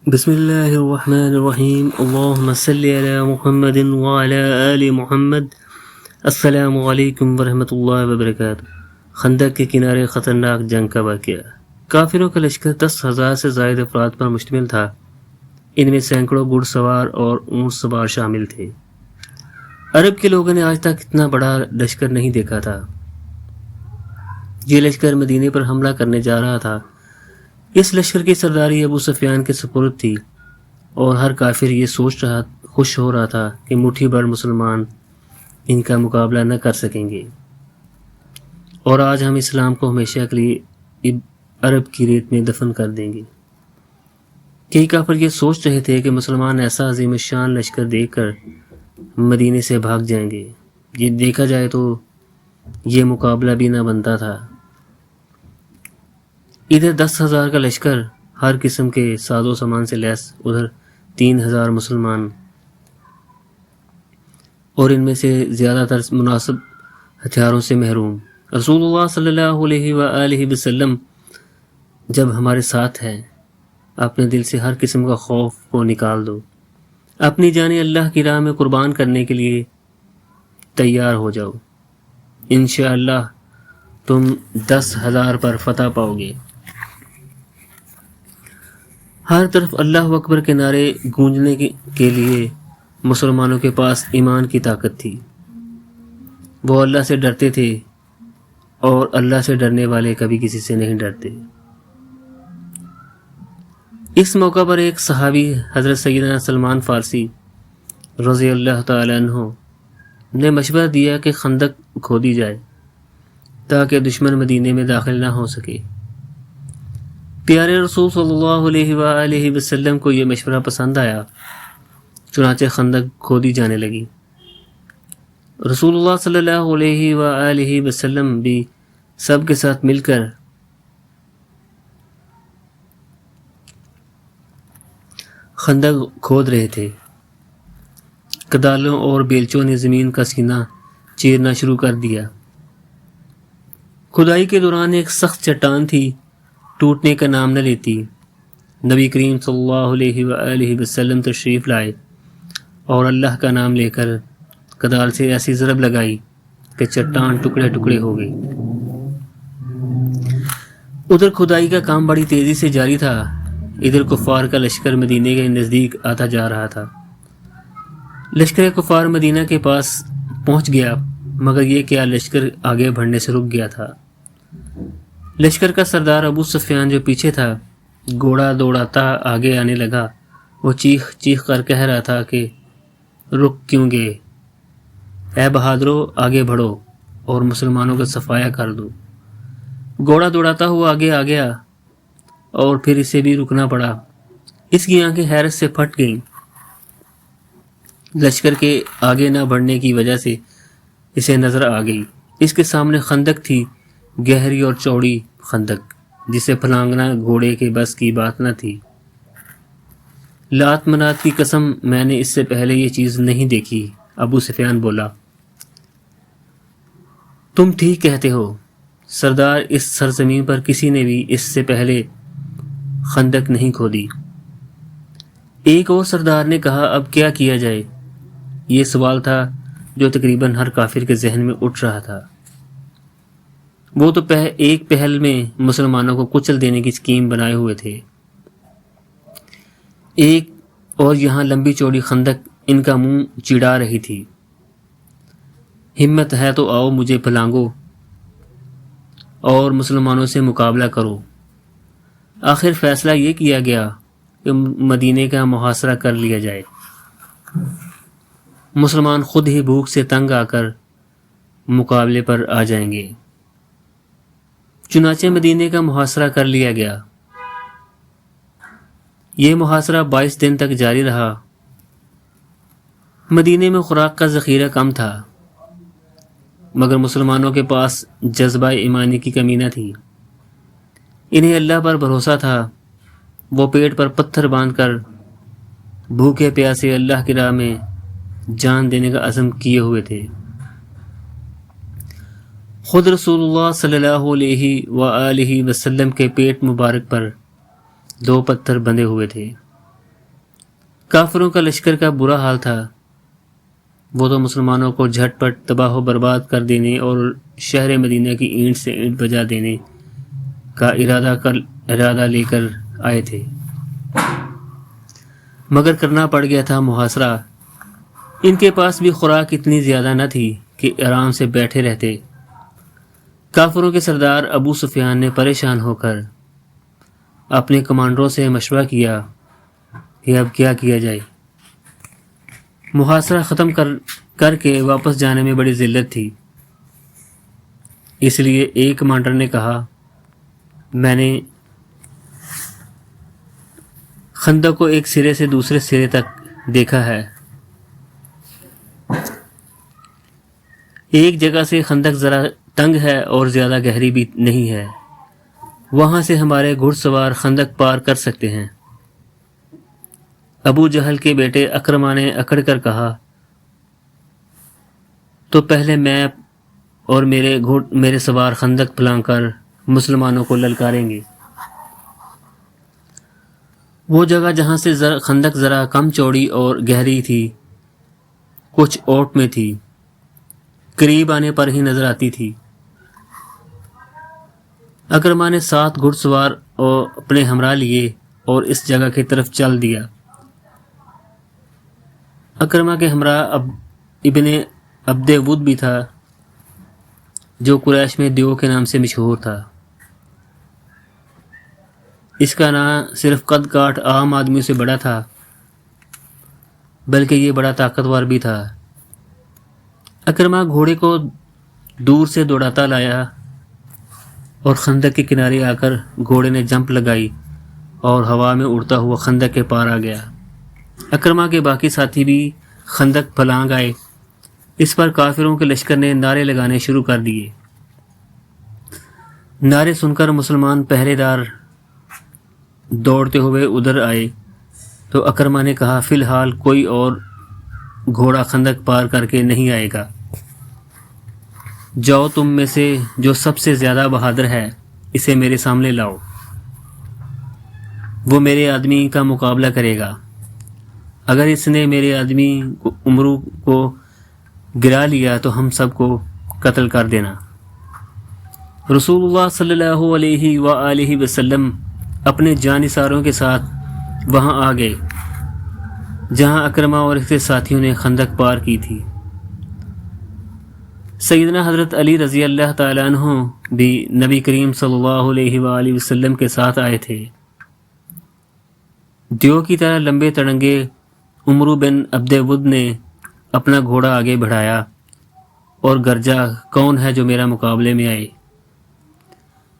بسم اللہ الرحمن الرحیم اللہم صلی علی محمد وعلی آل محمد۔ السلام علیکم ورحمۃ اللہ وبرکاتہ۔ خندق کے کنارے خطرناک جنگ کا واقعہ۔ کافروں کا لشکر 10,000 سے زائد افراد پر مشتمل تھا۔ ان میں سینکڑوں گھڑ سوار اور اونٹ سوار شامل تھے۔ عرب کے لوگوں نے آج تک اتنا بڑا لشکر نہیں دیکھا تھا۔ یہ لشکر مدینے پر حملہ کرنے جا رہا تھا۔ اس لشکر کی سرداری ابو سفیان کے سپرد تھی، اور ہر کافر یہ خوش ہو رہا تھا کہ مٹھی بھر مسلمان ان کا مقابلہ نہ کر سکیں گے، اور آج ہم اسلام کو ہمیشہ کے لیے عرب کی ریت میں دفن کر دیں گے۔ کئی کافر یہ سوچ رہے تھے کہ مسلمان ایسا عظیم الشان لشکر دیکھ کر مدینے سے بھاگ جائیں گے۔ یہ دیکھا جائے تو یہ مقابلہ بھی نہ بنتا تھا۔ ادھر 10,000 کا لشکر ہر قسم کے ساز و سامان سے لیس، ادھر 3,000 مسلمان، اور ان میں سے زیادہ تر مناسب ہتھیاروں سے محروم۔ رسول اللہ صلی اللہ علیہ وآلہ وسلم جب ہمارے ساتھ ہیں، اپنے دل سے ہر قسم کا خوف کو نکال دو، اپنی جانیں اللہ کی راہ میں قربان کرنے کے لیے تیار ہو جاؤ، انشاءاللہ تم 10,000 پر فتح پاؤ گے۔ ہر طرف اللہ اکبر کے نعرے گونجنے کے لیے مسلمانوں کے پاس ایمان کی طاقت تھی۔ وہ اللہ سے ڈرتے تھے، اور اللہ سے ڈرنے والے کبھی کسی سے نہیں ڈرتے۔ اس موقع پر ایک صحابی حضرت سیدنا سلمان فارسی رضی اللہ تعالی عنہ نے مشورہ دیا کہ خندق کھودی جائے تاکہ دشمن مدینے میں داخل نہ ہو سکے۔ پیارے رسول صلی اللہ علیہ وآلہ وسلم کو یہ مشورہ پسند آیا، چنانچہ خندق کھودی جانے لگی۔ رسول اللہ صلی اللہ علیہ وآلہ وسلم بھی سب کے ساتھ مل کر خندق کھود رہے تھے۔ کدالوں اور بیلچوں نے زمین کا سینہ چیرنا شروع کر دیا۔ کھدائی کے دوران ایک سخت چٹان تھی، ٹوٹنے کا نام نہ لیتی۔ نبی کریم صلی اللہ علیہ وآلہ وسلم تشریف لائے اور اللہ کا نام لے کر کدال سے ایسی ضرب لگائی کہ چٹان ٹکڑے ٹکڑے ہو گئی۔ ادھر کھدائی کا کام بڑی تیزی سے جاری تھا، ادھر کفار کا لشکر مدینے کے نزدیک آتا جا رہا تھا۔ لشکر کفار مدینہ کے پاس پہنچ گیا، مگر یہ کیا لشکر آگے بڑھنے سے رک گیا تھا۔ لشکر کا سردار ابو سفیان جو پیچھے تھا، گھوڑا دوڑاتا آگے آنے لگا۔ وہ چیخ چیخ کر کہہ رہا تھا کہ رک کیوں گئے؟ اے بہادرو، آگے بڑھو اور مسلمانوں کا صفایا کر دو۔ گھوڑا دوڑاتا ہوا آگے آ گیا، اور پھر اسے بھی رکنا پڑا۔ اس کی آنکھیں حیرت سے پھٹ گئیں۔ لشکر کے آگے نہ بڑھنے کی وجہ سے اسے نظر آ گئی، اس کے سامنے خندق تھی، گہری اور چوڑی خندق، جسے پھلانگنا گھوڑے کے بس کی بات نہ تھی۔ لات منات کی قسم، میں نے اس سے پہلے یہ چیز نہیں دیکھی۔ ابو سفیان بولا، تم ٹھیک کہتے ہو سردار، اس سرزمین پر کسی نے بھی اس سے پہلے خندق نہیں کھودی۔ ایک اور سردار نے کہا، اب کیا کیا جائے؟ یہ سوال تھا جو تقریباً ہر کافر کے ذہن میں اٹھ رہا تھا۔ وہ تو ایک پہل میں مسلمانوں کو کچل دینے کی اسکیم بنائے ہوئے تھے، ایک اور یہاں لمبی چوڑی خندق ان کا منہ چڑا رہی تھی۔ ہمت ہے تو آؤ، مجھے پھلانگو اور مسلمانوں سے مقابلہ کرو۔ آخر فیصلہ یہ کیا گیا کہ مدینے کا محاصرہ کر لیا جائے۔ مسلمان خود ہی بھوک سے تنگ آ کر مقابلے پر آ جائیں گے۔ چنانچہ مدینے کا محاصرہ کر لیا گیا۔ یہ محاصرہ 22 دن تک جاری رہا۔ مدینے میں خوراک کا ذخیرہ کم تھا، مگر مسلمانوں کے پاس جذبہ ایمانی کی کمی نہ تھی۔ انہیں اللہ پر بھروسہ تھا۔ وہ پیٹ پر پتھر باندھ کر بھوکے پیاسے اللہ کی راہ میں جان دینے کا عزم کیے ہوئے تھے۔ خود رسول اللہ صلی اللہ علیہ وآلہ وسلم کے پیٹ مبارک پر 2 پتھر بندھے ہوئے تھے۔ کافروں کا لشکر کا برا حال تھا، وہ تو مسلمانوں کو جھٹ پٹ تباہ و برباد کر دینے اور شہر مدینہ کی اینٹ سے اینٹ بجا دینے کا ارادہ لے کر آئے تھے، مگر کرنا پڑ گیا تھا محاصرہ۔ ان کے پاس بھی خوراک اتنی زیادہ نہ تھی کہ آرام سے بیٹھے رہتے۔ کافروں کے سردار ابو سفیان نے پریشان ہو کر اپنے کمانڈروں سے مشورہ کیا کہ اب کیا کیا جائے۔ محاصرہ ختم کر کے واپس جانے میں بڑی ذلت تھی، اس لیے ایک کمانڈر نے کہا، میں نے خندق کو ایک سرے سے دوسرے سرے تک دیکھا ہے، ایک جگہ سے خندق ذرا تنگ ہے اور زیادہ گہری بھی نہیں ہے، وہاں سے ہمارے گھڑ سوار خندق پار کر سکتے ہیں۔ ابو جہل کے بیٹے اکرمہ نے اکڑ کر کہا، تو پہلے میں اور میرے سوار خندق پھلانگ کر مسلمانوں کو للکاریں گے۔ وہ جگہ جہاں سے خندق ذرا کم چوڑی اور گہری تھی کچھ اوٹ میں تھی، قریب آنے پر ہی نظر آتی تھی۔ اکرمہ نے 7 گھڑ سوار اپنے ہمراہ لیے اور اس جگہ کی طرف چل دیا۔ اکرمہ کے ہمراہ ابن عبد ود بھی تھا، جو قریش میں دیو کے نام سے مشہور تھا۔ اس کا نام صرف قد کاٹ عام آدمیوں سے بڑا تھا، بلکہ یہ بڑا طاقتور بھی تھا۔ اکرمہ گھوڑے کو دور سے دوڑاتا لایا اور خندق کے کنارے آ کر گھوڑے نے جمپ لگائی اور ہوا میں اڑتا ہوا خندق کے پار آ گیا۔ اکرمہ کے باقی ساتھی بھی خندق پھلانگ آئے۔ اس پر کافروں کے لشکر نے نعرے لگانے شروع کر دیے۔ نعرے سن کر مسلمان پہرے دار دوڑتے ہوئے ادھر آئے تو اکرمہ نے کہا، فی الحال کوئی اور گھوڑا خندق پار کر کے نہیں آئے گا، جاؤ تم میں سے جو سب سے زیادہ بہادر ہے اسے میرے سامنے لاؤ، وہ میرے آدمی کا مقابلہ کرے گا، اگر اس نے میرے آدمی عمرو کو گرا لیا تو ہم سب کو قتل کر دینا۔ رسول اللہ صلی اللہ علیہ وآلہ وسلم اپنے جانثاروں کے ساتھ وہاں آ گئے جہاں اکرمہ اور اس کے ساتھیوں نے خندق پار کی تھی۔ سیدنا حضرت علی رضی اللہ تعالیٰ عنہ بھی نبی کریم صلی اللہ علیہ وآلہ وسلم کے ساتھ آئے تھے۔ دیو کی طرح لمبے تڑنگے عمرو بن عبد ود نے اپنا گھوڑا آگے بڑھایا اور گرجا، کون ہے جو میرا مقابلے میں آئے؟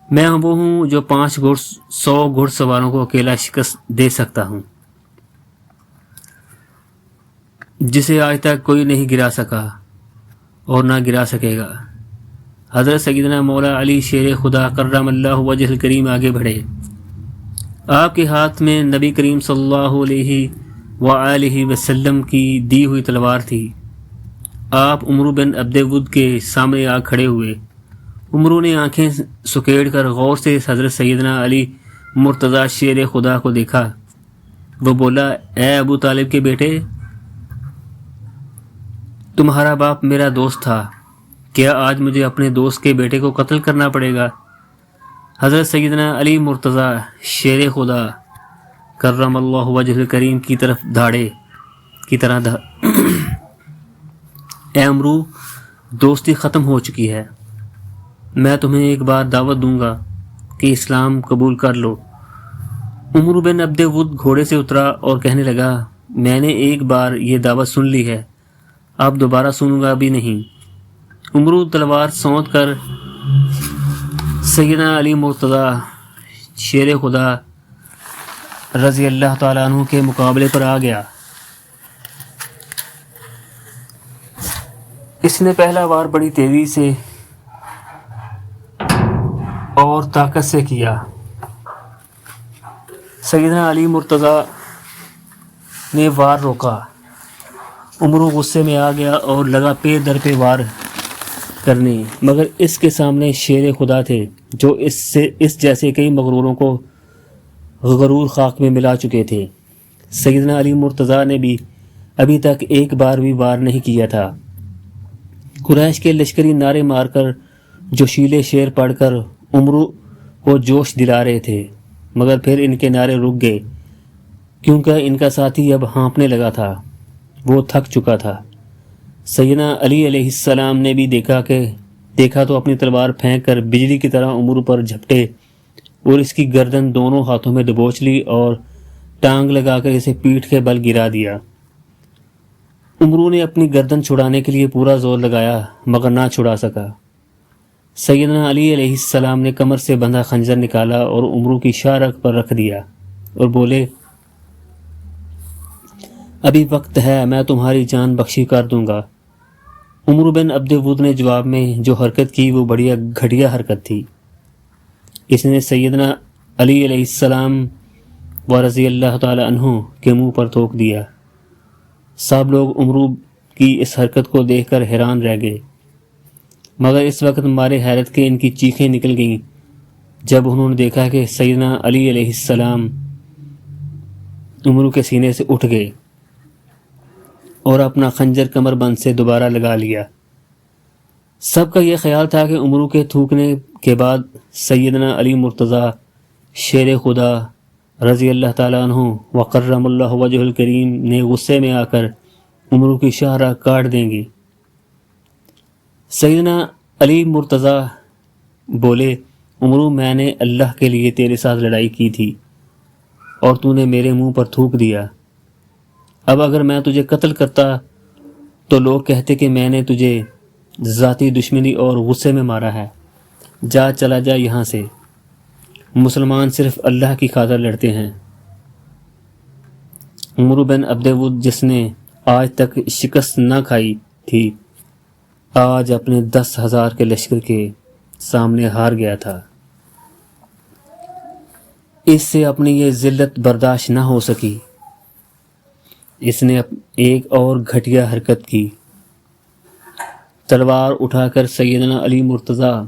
میں وہ ہوں جو 100 گھڑ سواروں کو اکیلا شکست دے سکتا ہوں، جسے آج تک کوئی نہیں گرا سکا اور نہ گرا سکے گا۔ حضرت سیدنا مولا علی شیر خدا کرم اللہ وجہ الکریم آگے بڑھے۔ آپ کے ہاتھ میں نبی کریم صلی اللہ علیہ وآلہ وسلم کی دی ہوئی تلوار تھی۔ آپ عمرو بن عبد ود کے سامنے آ کھڑے ہوئے۔ عمرو نے آنکھیں سکیڑ کر غور سے حضرت سیدنا علی مرتضیٰ شیر خدا کو دیکھا۔ وہ بولا، اے ابو طالب کے بیٹے، تمہارا باپ میرا دوست تھا، کیا آج مجھے اپنے دوست کے بیٹے کو قتل کرنا پڑے گا؟ حضرت سیدنا علی مرتضیٰ شیر خدا کرم اللہ وجہ الکریم کی طرف دھاڑے کی طرح اے عمرو، دوستی ختم ہو چکی ہے، میں تمہیں ایک بار دعوت دوں گا کہ اسلام قبول کر لو۔ عمرو بن عبد ود گھوڑے سے اترا اور کہنے لگا، میں نے ایک بار یہ دعوت سن لی ہے، اب دوبارہ سنوں گا بھی نہیں۔ عمرو تلوار سونت کر سیدنا علی مرتضیٰ شیر خدا رضی اللہ تعالیٰ عنہ کے مقابلے پر آ گیا۔ اس نے پہلا وار بڑی تیزی سے اور طاقت سے کیا۔ سیدنا علی مرتضیٰ نے وار روکا۔ عمرو غصے میں آ گیا اور لگا پیر در پہ وار کرنے، مگر اس کے سامنے شیر خدا تھے جو اس جیسے کئی مغروروں کو غرور خاک میں ملا چکے تھے۔ سیدنا علی مرتضیٰ نے بھی ابھی تک ایک بار بھی وار نہیں کیا تھا۔ قریش کے لشکری نعرے مار کر جوشیلے شعر پڑھ کر عمرو کو جوش دلا رہے تھے، مگر پھر ان کے نعرے رک گئے کیونکہ ان کا ساتھی اب ہانپنے لگا تھا، وہ تھک چکا تھا۔ سیدنا علی علیہ السلام نے بھی دیکھا تو اپنی تلوار پھینک کر بجلی کی طرح عمرو پر جھپٹے اور اس کی گردن دونوں ہاتھوں میں دبوچ لی اور ٹانگ لگا کر اسے پیٹھ کے بل گرا دیا۔ عمرو نے اپنی گردن چھڑانے کے لیے پورا زور لگایا مگر نہ چھڑا سکا۔ سیدنا علی علیہ السلام نے کمر سے بندھا خنجر نکالا اور عمرو کی شاہ رگ پر رکھ دیا اور بولے، ابھی وقت ہے، میں تمہاری جان بخشی کر دوں گا۔ عمرو بن عبد ود نے جواب میں جو حرکت کی وہ بڑی گھٹیا حرکت تھی۔ اس نے سیدنا علی علیہ السلام و رضی اللہ تعالی عنہ کے منہ پر تھوک دیا۔ سب لوگ عمرو کی اس حرکت کو دیکھ کر حیران رہ گئے، مگر اس وقت مارے حیرت کے ان کی چیخیں نکل گئیں جب انہوں نے دیکھا کہ سیدنا علی علیہ السلام عمرو کے سینے سے اٹھ گئے اور اپنا خنجر کمر بند سے دوبارہ لگا لیا۔ سب کا یہ خیال تھا کہ عمرو کے تھوکنے کے بعد سیدنا علی مرتضیٰ شیر خدا رضی اللہ تعالیٰ عنہ وکرم اللہ وجہ الکریم نے غصے میں آ کر عمرو کی شاہ راہ کاٹ دیں گے۔ سیدنا علی مرتضیٰ بولے، عمرو میں نے اللہ کے لیے تیرے ساتھ لڑائی کی تھی اور تو نے میرے منہ پر تھوک دیا۔ اب اگر میں تجھے قتل کرتا تو لوگ کہتے کہ میں نے تجھے ذاتی دشمنی اور غصے میں مارا ہے، چلا جا یہاں سے، مسلمان صرف اللہ کی خاطر لڑتے ہیں۔ عمرو بن عبد ود جس نے آج تک شکست نہ کھائی تھی، آج اپنے 10,000 کے لشکر کے سامنے ہار گیا تھا۔ اس سے اپنی یہ ذلت برداشت نہ ہو سکی، اس نے ایک اور گھٹیا حرکت کی۔ تلوار اٹھا کر سیدنا علی مرتضیٰ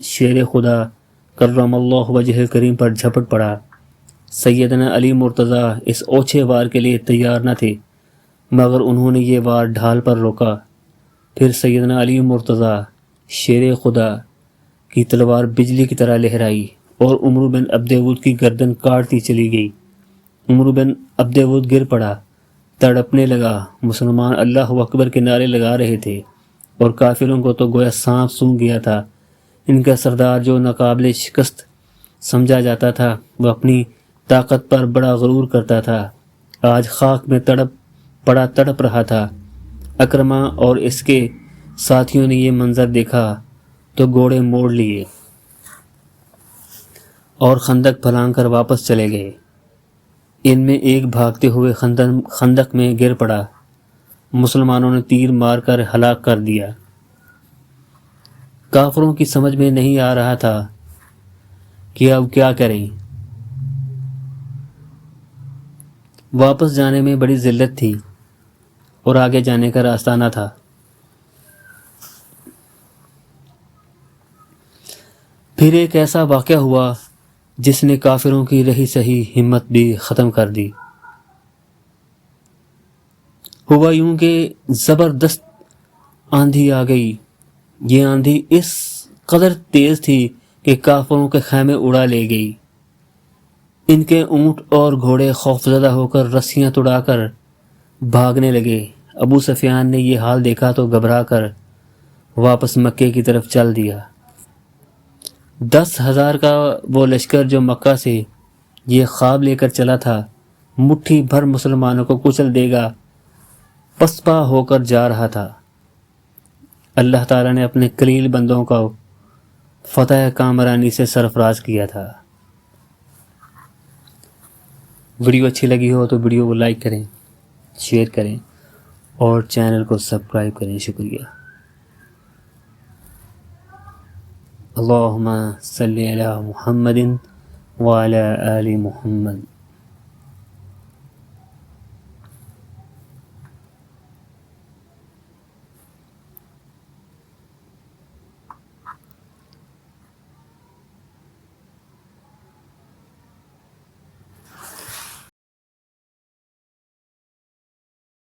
شیر خدا کرم اللہ وجہ کریم پر جھپٹ پڑا۔ سیدنا علی مرتضیٰ اس اوچھے وار کے لیے تیار نہ تھے، مگر انہوں نے یہ وار ڈھال پر روکا۔ پھر سیدنا علی مرتضیٰ شیر خدا کی تلوار بجلی کی طرح لہرائی اور عمرو بن عبد ود کی گردن کاٹتی چلی گئی۔ عمرو بن عبد ود گر پڑا، تڑپنے لگا۔ مسلمان اللہ اکبر کے نعرے لگا رہے تھے اور کافروں کو تو گویا سانپ سونگھ گیا تھا۔ ان کا سردار جو ناقابل شکست سمجھا جاتا تھا، وہ اپنی طاقت پر بڑا غرور کرتا تھا، آج خاک میں تڑپ رہا تھا۔ اکرمہ اور اس کے ساتھیوں نے یہ منظر دیکھا تو گھوڑے موڑ لیے اور خندق پھلانگ کر واپس چلے گئے۔ ان میں ایک بھاگتے ہوئے خندق میں گر پڑا، مسلمانوں نے تیر مار کر ہلاک کر دیا۔ کافروں کی سمجھ میں نہیں آ رہا تھا کہ اب کیا کریں۔ واپس جانے میں بڑی ذلت تھی اور آگے جانے کا راستہ نہ تھا۔ پھر ایک ایسا واقعہ ہوا جس نے کافروں کی رہی سہی ہمت بھی ختم کر دی۔ ہوا یوں کہ زبردست آندھی آ گئی۔ یہ آندھی اس قدر تیز تھی کہ کافروں کے خیمے اڑا لے گئی۔ ان کے اونٹ اور گھوڑے خوفزدہ ہو کر رسیاں توڑا کر بھاگنے لگے۔ ابو سفیان نے یہ حال دیکھا تو گھبرا کر واپس مکے کی طرف چل دیا۔ 10,000 کا وہ لشکر جو مکہ سے یہ خواب لے کر چلا تھا مٹھی بھر مسلمانوں کو کچل دے گا، پسپا ہو کر جا رہا تھا۔ اللہ تعالیٰ نے اپنے قلیل بندوں کو فتح کامرانی سے سرفراز کیا تھا۔ ویڈیو اچھی لگی ہو تو ویڈیو کو لائک کریں، شیئر کریں اور چینل کو سبسکرائب کریں۔ شکریہ۔ اللہم صلی علی محمد وعلی آل محمد۔